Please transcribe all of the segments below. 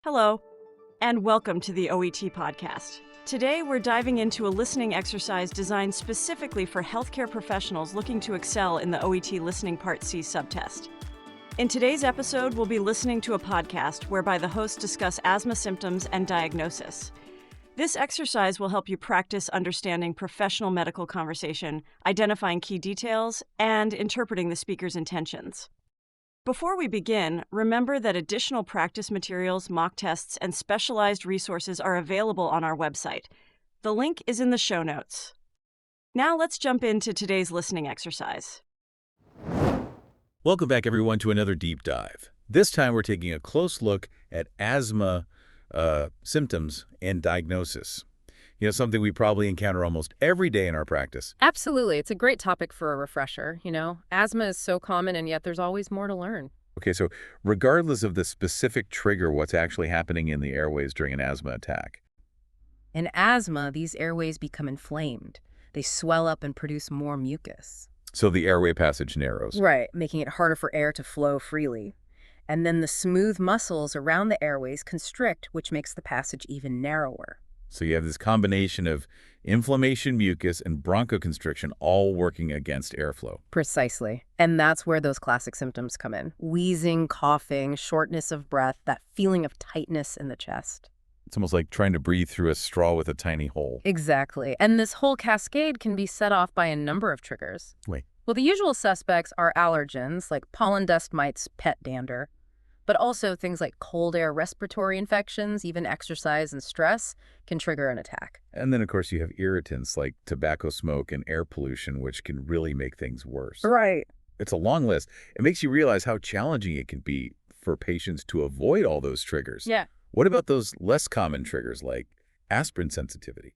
Hello, and welcome to the OET Podcast. Today, we're diving into a listening exercise designed specifically for healthcare professionals looking to excel in the OET Listening Part C subtest. In today's episode, we'll be listening to a podcast whereby the hosts discuss asthma symptoms and diagnosis. This exercise will help you practice understanding professional medical conversation, identifying key details, and interpreting the speaker's intentions. Before we begin, remember that additional practice materials, mock tests, and specialized resources are available on our website. The link is in the show notes. Now let's jump into today's listening exercise. Welcome back, everyone, to another deep dive. This time we're taking a close look at asthma symptoms and diagnosis. Something we probably encounter almost every day in our practice. Absolutely. It's a great topic for a refresher. Asthma is so common, and yet there's always more to learn. Okay, so regardless of the specific trigger, what's actually happening in the airways during an asthma attack? In asthma, these airways become inflamed. They swell up and produce more mucus. So the airway passage narrows. Right, making it harder for air to flow freely. And then the smooth muscles around the airways constrict, which makes the passage even narrower. So you have this combination of inflammation, mucus, and bronchoconstriction all working against airflow. Precisely. And that's where those classic symptoms come in. Wheezing, coughing, shortness of breath, that feeling of tightness in the chest. It's almost like trying to breathe through a straw with a tiny hole. Exactly. And this whole cascade can be set off by a number of triggers. Wait. Well, the usual suspects are allergens like pollen dust mites, pet dander, but also things like cold air respiratory infections, even exercise and stress can trigger an attack. And then, of course, you have irritants like tobacco smoke and air pollution, which can really make things worse. Right. It's a long list. It makes you realize how challenging it can be for patients to avoid all those triggers. Yeah. What about those less common triggers like aspirin sensitivity?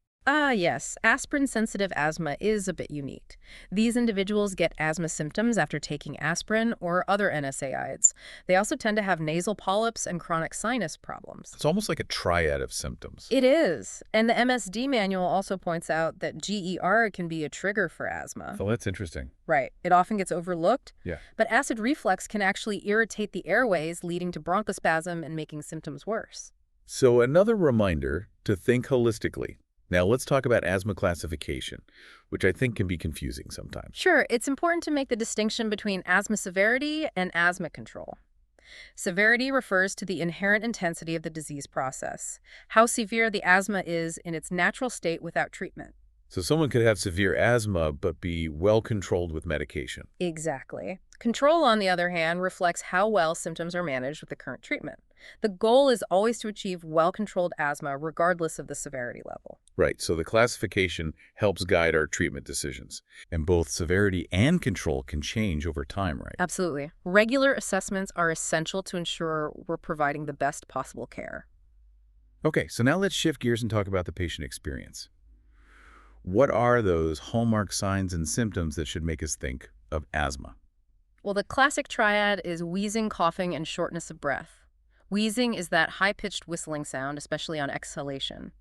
Yes. Aspirin-sensitive asthma is a bit unique. These individuals get asthma symptoms after taking aspirin or other NSAIDs. They also tend to have nasal polyps and chronic sinus problems. It's almost like a triad of symptoms. It is. And the MSD manual also points out that GER can be a trigger for asthma. So that's interesting. Right. It often gets overlooked. Yeah. But acid reflux can actually irritate the airways, leading to bronchospasm and making symptoms worse. So another reminder to think holistically. Now let's talk about asthma classification, which I think can be confusing sometimes. Sure, it's important to make the distinction between asthma severity and asthma control. Severity refers to the inherent intensity of the disease process, how severe the asthma is in its natural state without treatment. So someone could have severe asthma but be well controlled with medication. Exactly. Control, on the other hand, reflects how well symptoms are managed with the current treatment. The goal is always to achieve well-controlled asthma regardless of the severity level. Right, so the classification helps guide our treatment decisions. And both severity and control can change over time, right? Absolutely. Regular assessments are essential to ensure we're providing the best possible care. Okay, so now let's shift gears and talk about the patient experience. What are those hallmark signs and symptoms that should make us think of asthma? Well, the classic triad is wheezing, coughing, and shortness of breath. Wheezing is that high-pitched whistling sound, especially on exhalation.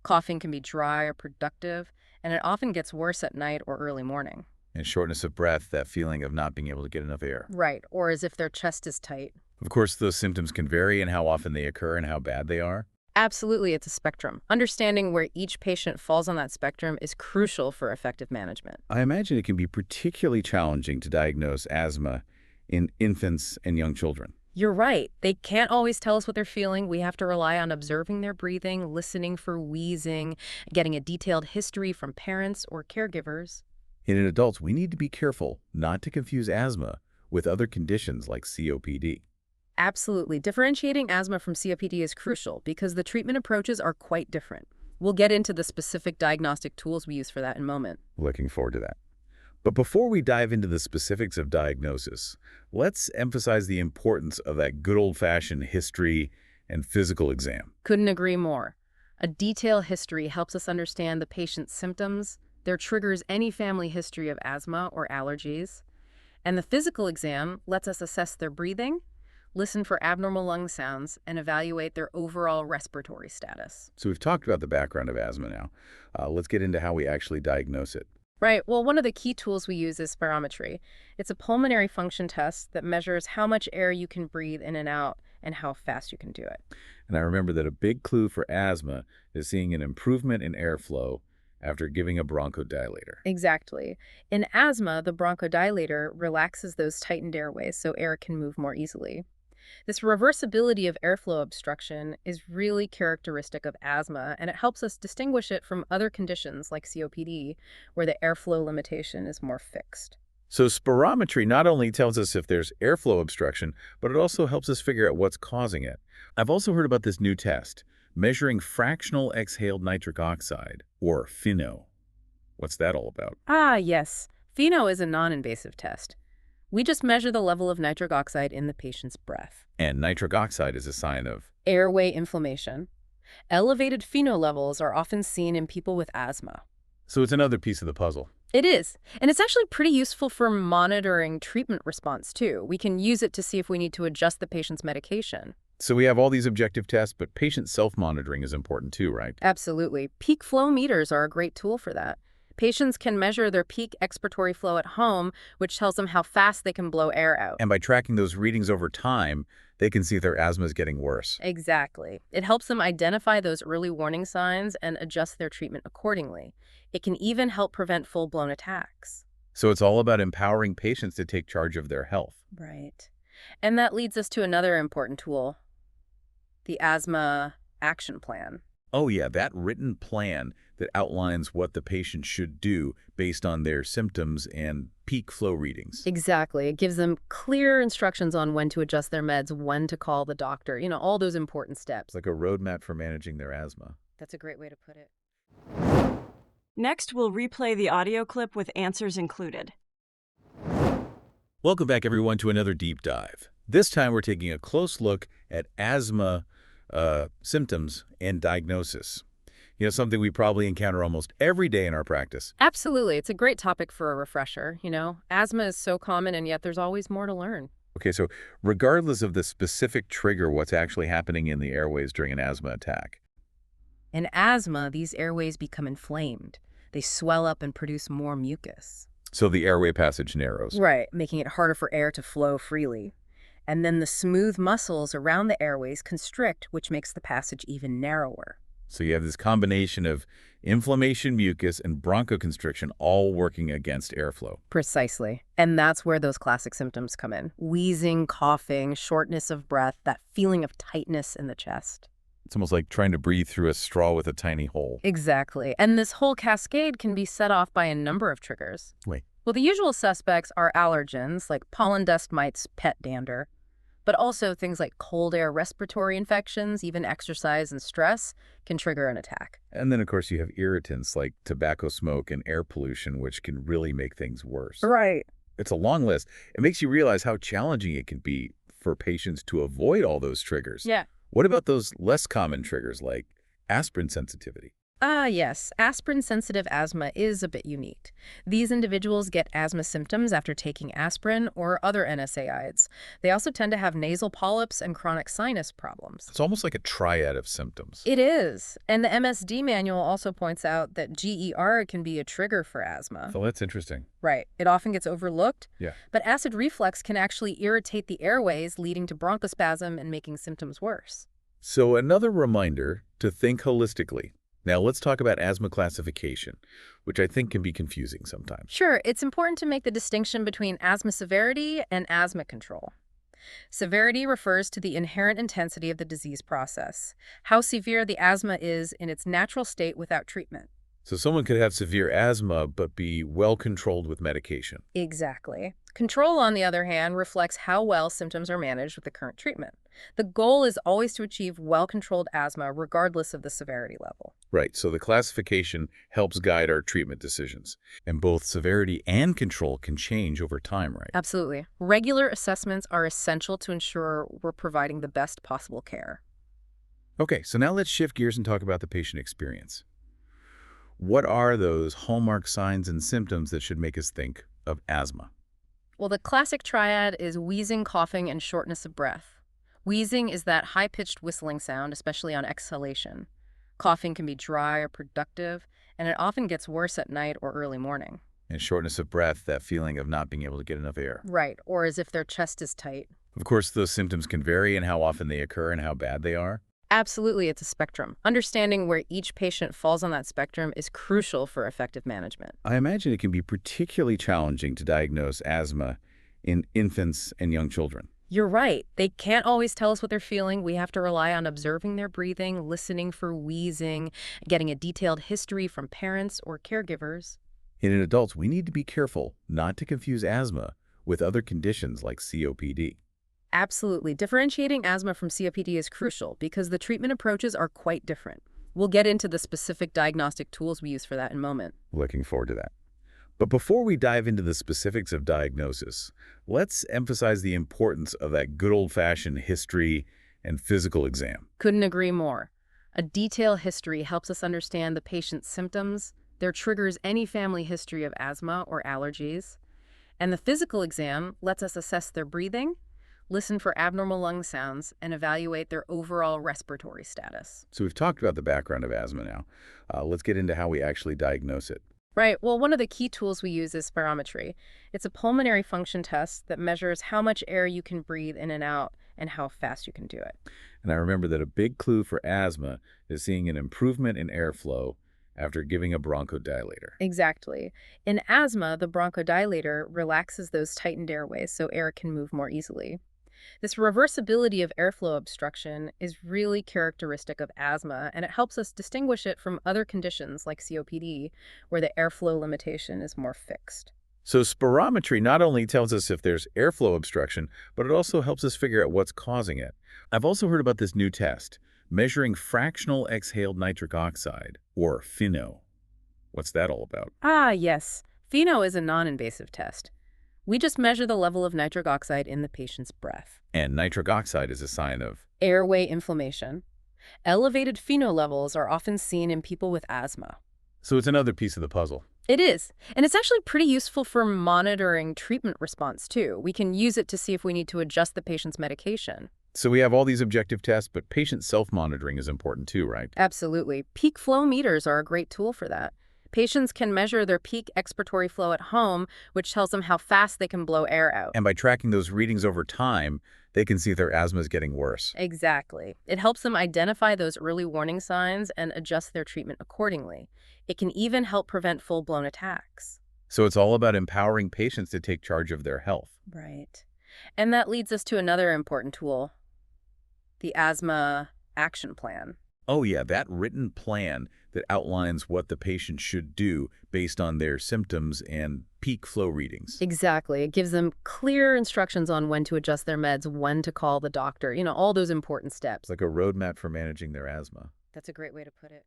Coughing can be dry or productive, and it often gets worse at night or early morning. And shortness of breath, that feeling of not being able to get enough air. Right, or as if their chest is tight. Of course, those symptoms can vary in how often they occur and how bad they are. Absolutely, it's a spectrum. Understanding where each patient falls on that spectrum is crucial for effective management. I imagine it can be particularly challenging to diagnose asthma in infants and young children. You're right. They can't always tell us what they're feeling. We have to rely on observing their breathing, listening for wheezing, getting a detailed history from parents or caregivers. And in adults, we need to be careful not to confuse asthma with other conditions like COPD. Absolutely. Differentiating asthma from COPD is crucial because the treatment approaches are quite different. We'll get into the specific diagnostic tools we use for that in a moment. Looking forward to that. But before we dive into the specifics of diagnosis, let's emphasize the importance of that good old-fashioned history and physical exam. Couldn't agree more. A detailed history helps us understand the patient's symptoms, their triggers, any family history of asthma or allergies, and the physical exam lets us assess their breathing, listen for abnormal lung sounds, and evaluate their overall respiratory status. So we've talked about the background of asthma now. Let's get into how we actually diagnose it. Right. Well, one of the key tools we use is spirometry. It's a pulmonary function test that measures how much air you can breathe in and out and how fast you can do it. And I remember that a big clue for asthma is seeing an improvement in airflow after giving a bronchodilator. Exactly. In asthma, the bronchodilator relaxes those tightened airways so air can move more easily. This reversibility of airflow obstruction is really characteristic of asthma, and it helps us distinguish it from other conditions like COPD, where the airflow limitation is more fixed. So spirometry not only tells us if there's airflow obstruction, but it also helps us figure out what's causing it. I've also heard about this new test, measuring fractional exhaled nitric oxide, or FeNO. What's that all about? Ah, yes. FeNO is a non-invasive test. We just measure the level of nitric oxide in the patient's breath. And nitric oxide is a sign of... Airway inflammation. Elevated FeNO levels are often seen in people with asthma. So it's another piece of the puzzle. It is. And it's actually pretty useful for monitoring treatment response, too. We can use it to see if we need to adjust the patient's medication. So we have all these objective tests, but patient self-monitoring is important too, right? Absolutely. Peak flow meters are a great tool for that. Patients can measure their peak expiratory flow at home, which tells them how fast they can blow air out. And by tracking those readings over time, they can see if their asthma is getting worse. Exactly. It helps them identify those early warning signs and adjust their treatment accordingly. It can even help prevent full-blown attacks. So it's all about empowering patients to take charge of their health. Right. And that leads us to another important tool, the asthma action plan. Oh yeah, that written plan that outlines what the patient should do based on their symptoms and peak flow readings. Exactly. It gives them clear instructions on when to adjust their meds, when to call the doctor, all those important steps. It's like a roadmap for managing their asthma. That's a great way to put it. Next, we'll replay the audio clip with answers included. Welcome back, everyone, to another deep dive. This time, we're taking a close look at asthma symptoms and diagnosis. Something we probably encounter almost every day in our practice. Absolutely. It's a great topic for a refresher. Asthma is so common, and yet there's always more to learn. Okay, so regardless of the specific trigger, what's actually happening in the airways during an asthma attack? In asthma, these airways become inflamed. They swell up and produce more mucus. So the airway passage narrows. Right, making it harder for air to flow freely. And then the smooth muscles around the airways constrict, which makes the passage even narrower. So you have this combination of inflammation, mucus, and bronchoconstriction all working against airflow. Precisely. And that's where those classic symptoms come in. Wheezing, coughing, shortness of breath, that feeling of tightness in the chest. It's almost like trying to breathe through a straw with a tiny hole. Exactly. And this whole cascade can be set off by a number of triggers. Wait. Well, the usual suspects are allergens like pollen dust mites, pet dander, but also things like cold air respiratory infections, even exercise and stress can trigger an attack. And then, of course, you have irritants like tobacco smoke and air pollution, which can really make things worse. Right. It's a long list. It makes you realize how challenging it can be for patients to avoid all those triggers. Yeah. What about those less common triggers like aspirin sensitivity? Yes. Aspirin-sensitive asthma is a bit unique. These individuals get asthma symptoms after taking aspirin or other NSAIDs. They also tend to have nasal polyps and chronic sinus problems. It's almost like a triad of symptoms. It is. And the MSD manual also points out that GER can be a trigger for asthma. So that's interesting. Right. It often gets overlooked. Yeah. But acid reflux can actually irritate the airways, leading to bronchospasm and making symptoms worse. So another reminder to think holistically. Now let's talk about asthma classification, which I think can be confusing sometimes. Sure, it's important to make the distinction between asthma severity and asthma control. Severity refers to the inherent intensity of the disease process, how severe the asthma is in its natural state without treatment. So someone could have severe asthma but be well controlled with medication. Exactly. Control, on the other hand, reflects how well symptoms are managed with the current treatment. The goal is always to achieve well-controlled asthma regardless of the severity level. Right, so the classification helps guide our treatment decisions. And both severity and control can change over time, right? Absolutely. Regular assessments are essential to ensure we're providing the best possible care. Okay, so now let's shift gears and talk about the patient experience. What are those hallmark signs and symptoms that should make us think of asthma? Well, the classic triad is wheezing, coughing, and shortness of breath. Wheezing is that high-pitched whistling sound, especially on exhalation. Coughing can be dry or productive, and it often gets worse at night or early morning. And shortness of breath, that feeling of not being able to get enough air. Right, or as if their chest is tight. Of course, those symptoms can vary in how often they occur and how bad they are. Absolutely, it's a spectrum. Understanding where each patient falls on that spectrum is crucial for effective management. I imagine it can be particularly challenging to diagnose asthma in infants and young children. You're right. They can't always tell us what they're feeling. We have to rely on observing their breathing, listening for wheezing, getting a detailed history from parents or caregivers. And in adults, we need to be careful not to confuse asthma with other conditions like COPD. Absolutely. Differentiating asthma from COPD is crucial because the treatment approaches are quite different. We'll get into the specific diagnostic tools we use for that in a moment. Looking forward to that. But before we dive into the specifics of diagnosis, let's emphasize the importance of that good old-fashioned history and physical exam. Couldn't agree more. A detailed history helps us understand the patient's symptoms, their triggers any family history of asthma or allergies, and the physical exam lets us assess their breathing, listen for abnormal lung sounds, and evaluate their overall respiratory status. So we've talked about the background of asthma now. Let's get into how we actually diagnose it. Right. Well, one of the key tools we use is spirometry. It's a pulmonary function test that measures how much air you can breathe in and out and how fast you can do it. And I remember that a big clue for asthma is seeing an improvement in airflow after giving a bronchodilator. Exactly. In asthma, the bronchodilator relaxes those tightened airways so air can move more easily. This reversibility of airflow obstruction is really characteristic of asthma, and it helps us distinguish it from other conditions like COPD, where the airflow limitation is more fixed. So spirometry not only tells us if there's airflow obstruction, but it also helps us figure out what's causing it. I've also heard about this new test, measuring fractional exhaled nitric oxide, or FeNO. What's that all about? Ah, yes. FeNO is a non-invasive test. We just measure the level of nitric oxide in the patient's breath. And nitric oxide is a sign of... Airway inflammation. Elevated FeNO levels are often seen in people with asthma. So it's another piece of the puzzle. It is. And it's actually pretty useful for monitoring treatment response, too. We can use it to see if we need to adjust the patient's medication. So we have all these objective tests, but patient self-monitoring is important too, right? Absolutely. Peak flow meters are a great tool for that. Patients can measure their peak expiratory flow at home, which tells them how fast they can blow air out. And by tracking those readings over time, they can see if their asthma is getting worse. Exactly. It helps them identify those early warning signs and adjust their treatment accordingly. It can even help prevent full-blown attacks. So it's all about empowering patients to take charge of their health. Right. And that leads us to another important tool, the asthma action plan. Oh yeah, that written plan that outlines what the patient should do based on their symptoms and peak flow readings. Exactly. It gives them clear instructions on when to adjust their meds, when to call the doctor, all those important steps. It's like a roadmap for managing their asthma. That's a great way to put it.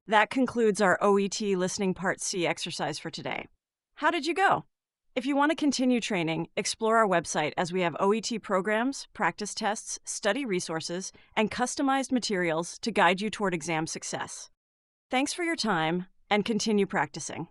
That concludes our OET Listening Part C exercise for today. How did you go? If you want to continue training, explore our website as we have OET programs, practice tests, study resources, and customized materials to guide you toward exam success. Thanks for your time, and continue practicing.